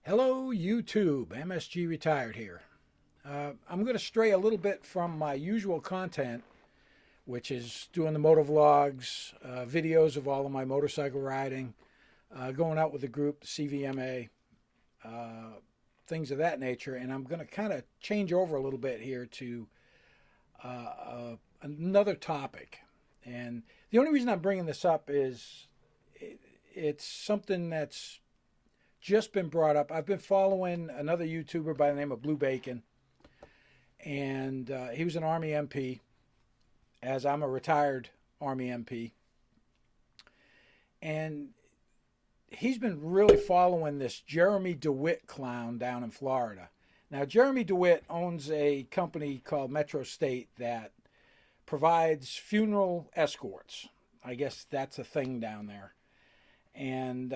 Hello YouTube, MSG Retired here. I'm going to stray a little bit from my usual content, which is doing the moto vlogs, videos of all of my motorcycle riding, going out with the group, the CVMA, things of that nature. And I'm going to kind of change over a little bit here to another topic. And the only reason I'm bringing this up is it's something that's just been brought up. I've been following another YouTuber by the name of Blue Bacon, and he was an Army MP, as I'm a retired Army MP. And he's been really following this Jeremy Dewitte clown down in Florida. Now, Jeremy Dewitte owns a company called Metro State that provides funeral escorts. I guess that's a thing down there. And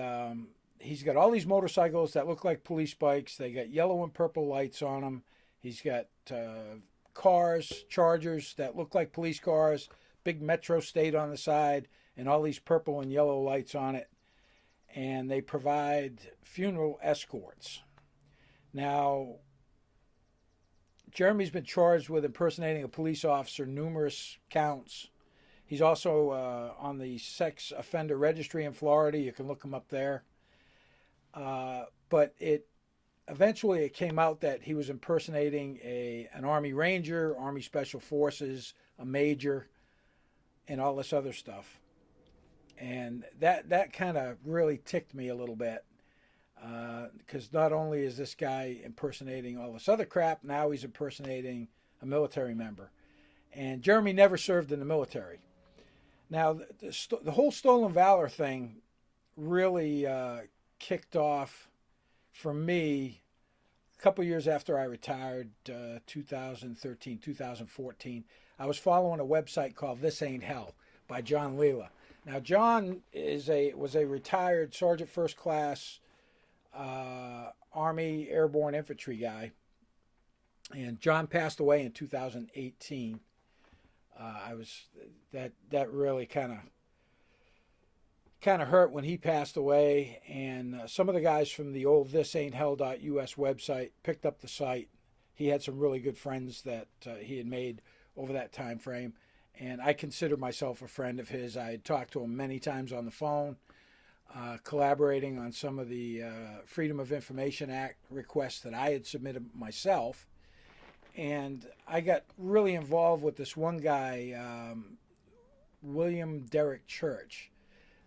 he's got all these motorcycles that look like police bikes. They got yellow and purple lights on them. He's got cars, Chargers that look like police cars, big Metro State on the side, and all these purple and yellow lights on it. And they provide funeral escorts. Now, Jeremy's been charged with impersonating a police officer, numerous counts. He's also on the sex offender registry in Florida. You can look him up there. But eventually it came out that he was impersonating an Army Ranger, Army Special Forces, a major, and all this other stuff. And that kind of really ticked me a little bit, because not only is this guy impersonating all this other crap, now he's impersonating a military member. And Jeremy never served in the military. Now, the whole Stolen Valor thing really kicked off for me a couple years after I retired, 2013, 2014. I was following a website called This Ain't Hell by John Leela. Now, John was a retired Sergeant First Class Army Airborne Infantry guy, and John passed away in 2018. That really kind of hurt when he passed away, and some of the guys from the old thisainthell.us website picked up the site. He had some really good friends that he had made over that time frame, and I consider myself a friend of his. I had talked to him many times on the phone, collaborating on some of the Freedom of Information Act requests that I had submitted myself. And I got really involved with this one guy, William Derrick Church.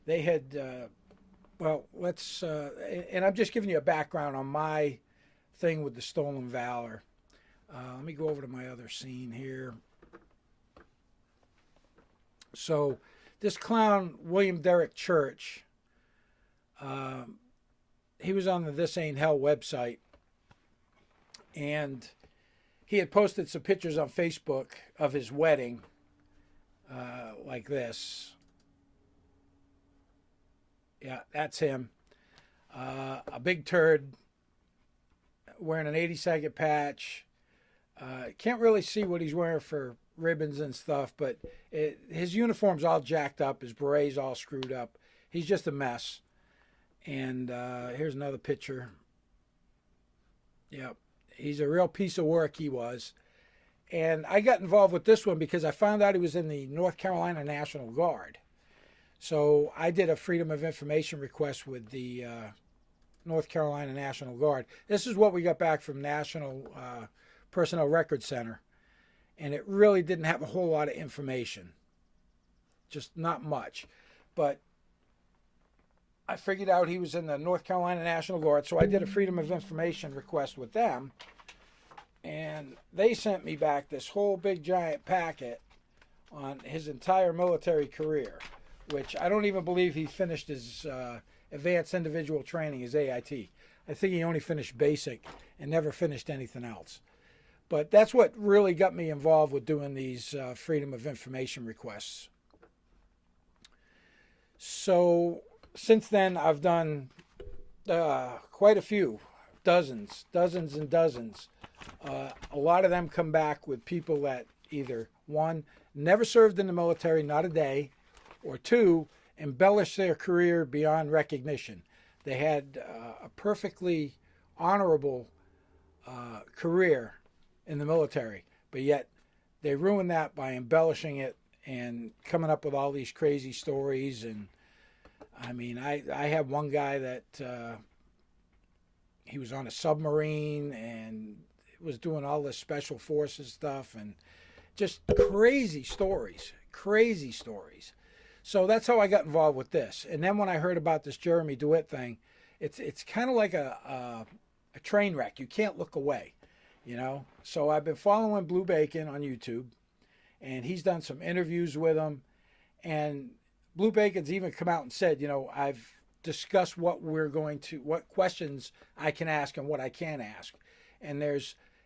They had, and I'm just giving you a background on my thing with the Stolen Valor. Let me go over to my other scene here. So this clown, William Derrick Church, he was on the This Ain't Hell website, and he had posted some pictures on Facebook of his wedding, like this. Yeah, that's him. A big turd wearing an 82nd patch. Can't really see what he's wearing for ribbons and stuff, but his uniform's all jacked up. His beret's all screwed up. He's just a mess. And here's another picture. Yep. He's a real piece of work, he was. And I got involved with this one because I found out he was in the North Carolina National Guard. So I did a Freedom of Information request with the North Carolina National Guard. This is what we got back from National Personnel Record Center. And it really didn't have a whole lot of information. Just not much. But I figured out he was in the North Carolina National Guard, so I did a Freedom of Information request with them. And they sent me back this whole big giant packet on his entire military career, which I don't even believe he finished his advanced individual training, his AIT. I think he only finished basic and never finished anything else. But that's what really got me involved with doing these Freedom of Information requests. So since then, I've done quite a few, dozens and dozens. A lot of them come back with people that either, one, never served in the military, not a day, or two, embellished their career beyond recognition. They had a perfectly honorable career in the military, but yet they ruined that by embellishing it and coming up with all these crazy stories. And I mean, I have one guy that he was on a submarine and was doing all this special forces stuff, and just crazy stories, crazy stories. So that's how I got involved with this. And then when I heard about this Jeremy Dewitte thing, it's kind of like a train wreck. You can't look away, you know. So I've been following Blue Bacon on YouTube, and he's done some interviews with him. And Blue Bacon's even come out and said, you know, I've discussed what questions I can ask and what I can't ask. And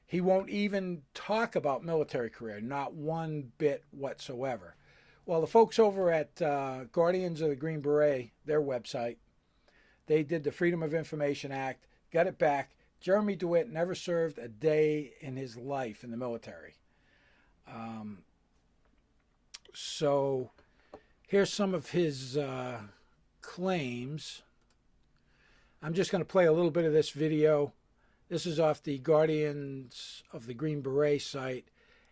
he won't even talk about military career, not one bit whatsoever. Well, the folks over at Guardians of the Green Beret, their website, they did the Freedom of Information Act, got it back. Jeremy Dewitte never served a day in his life in the military. So here's some of his claims. I'm just going to play a little bit of this video. This is off the Guardians of the Green Beret site,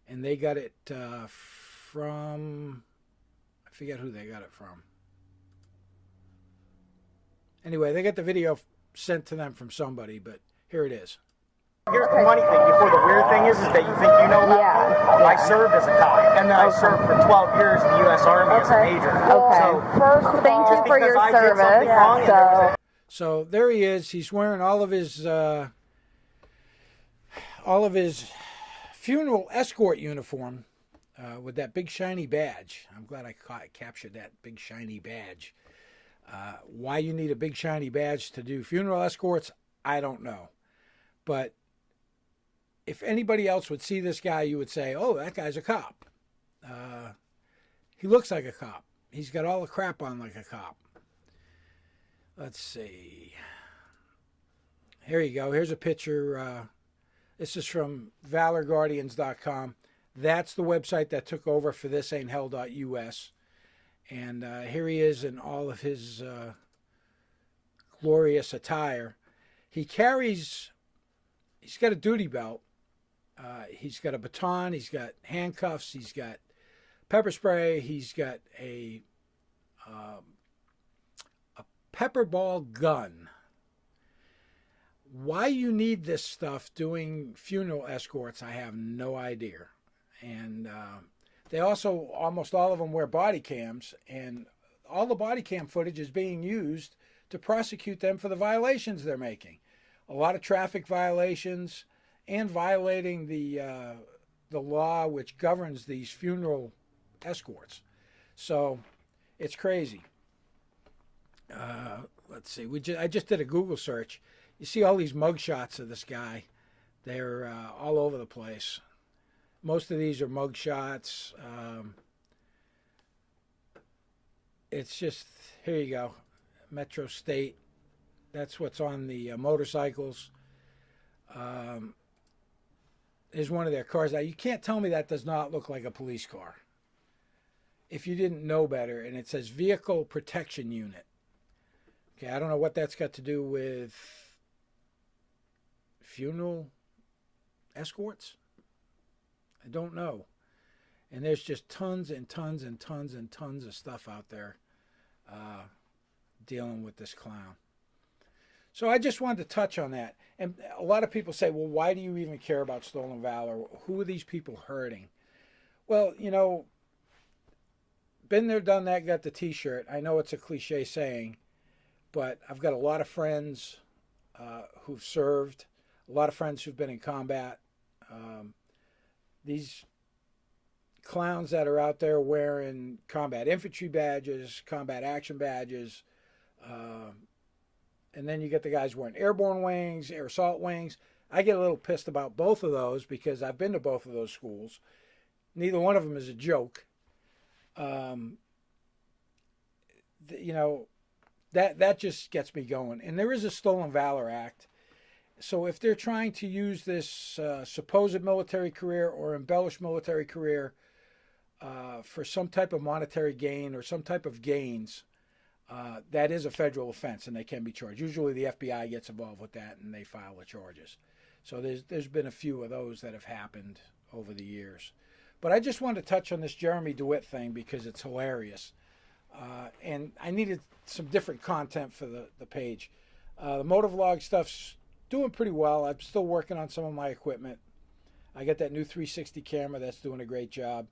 and they got it from, I forget who they got it from. Anyway, they got the video sent to them from somebody, but here it is. Here's the funny thing. Before, the weird thing is that you think you know about me. I served as a cop, and then I served for 12 years in the U.S. Army as a major. Okay. So, first, thank you for your service. So there he is. He's wearing all of his funeral escort uniform with that big shiny badge. I'm glad I captured that big shiny badge. Why you need a big shiny badge to do funeral escorts, I don't know. But if anybody else would see this guy, you would say, oh, that guy's a cop. He looks like a cop. He's got all the crap on like a cop. Let's see. Here you go. Here's a picture. This is from valorguardians.com. That's the website that took over for thisain'thell.us. And here he is in all of his glorious attire. He's got a duty belt. He's got a baton. He's got handcuffs. He's got pepper spray. He's got a pepper ball gun. Why you need this stuff doing funeral escorts, I have no idea. And they also, almost all of them wear body cams, and all the body cam footage is being used to prosecute them for the violations they're making. A lot of traffic violations and violating the law which governs these funeral escorts. So it's crazy. Let's see. I just did a Google search. You see all these mugshots of this guy. They're all over the place. Most of these are mugshots. It's just, here you go. Metro State. That's what's on the motorcycles. There's one of their cars. Now, you can't tell me that does not look like a police car. If you didn't know better, and it says Vehicle Protection Unit. Okay, I don't know what that's got to do with funeral escorts. I don't know. And there's just tons and tons and tons and tons of stuff out there dealing with this clown. So I just wanted to touch on that. And a lot of people say, well, why do you even care about Stolen Valor? Who are these people hurting? Well, you know, been there, done that, got the t-shirt. I know it's a cliche saying, but I've got a lot of friends who've served, a lot of friends who've been in combat. These clowns that are out there wearing combat infantry badges, combat action badges, and then you get the guys wearing airborne wings, air assault wings. I get a little pissed about both of those because I've been to both of those schools. Neither one of them is a joke. You know, that just gets me going. And there is a Stolen Valor Act. So if they're trying to use this supposed military career or embellished military career for some type of monetary gain or some type of gains, that is a federal offense and they can be charged. Usually the FBI gets involved with that and they file the charges. So there's been a few of those that have happened over the years. But I just wanted to touch on this Jeremy Dewitte thing because it's hilarious. And I needed some different content for the page. The motovlog stuff's doing pretty well. I'm still working on some of my equipment. I got that new 360 camera that's doing a great job.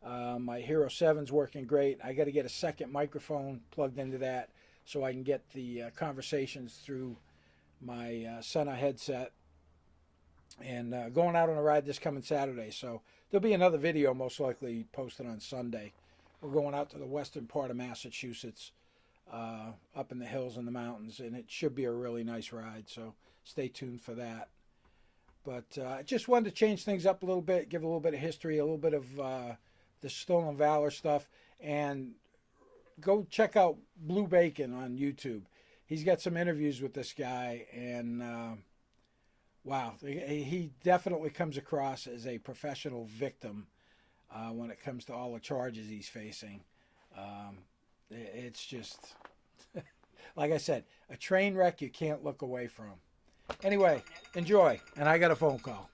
My Hero 7's working great. I got to get a second microphone plugged into that so I can get the conversations through my Sena headset. And going out on a ride this coming Saturday. So there'll be another video most likely posted on Sunday. We're going out to the western part of Massachusetts, up in the hills and the mountains, and it should be a really nice ride. So stay tuned for that. But I just wanted to change things up a little bit, give a little bit of history, a little bit of the Stolen Valor stuff, and go check out Blue Bacon on YouTube. He's got some interviews with this guy, and wow, he definitely comes across as a professional victim when it comes to all the charges he's facing. It's just, like I said, a train wreck you can't look away from. Anyway, enjoy. And I got a phone call.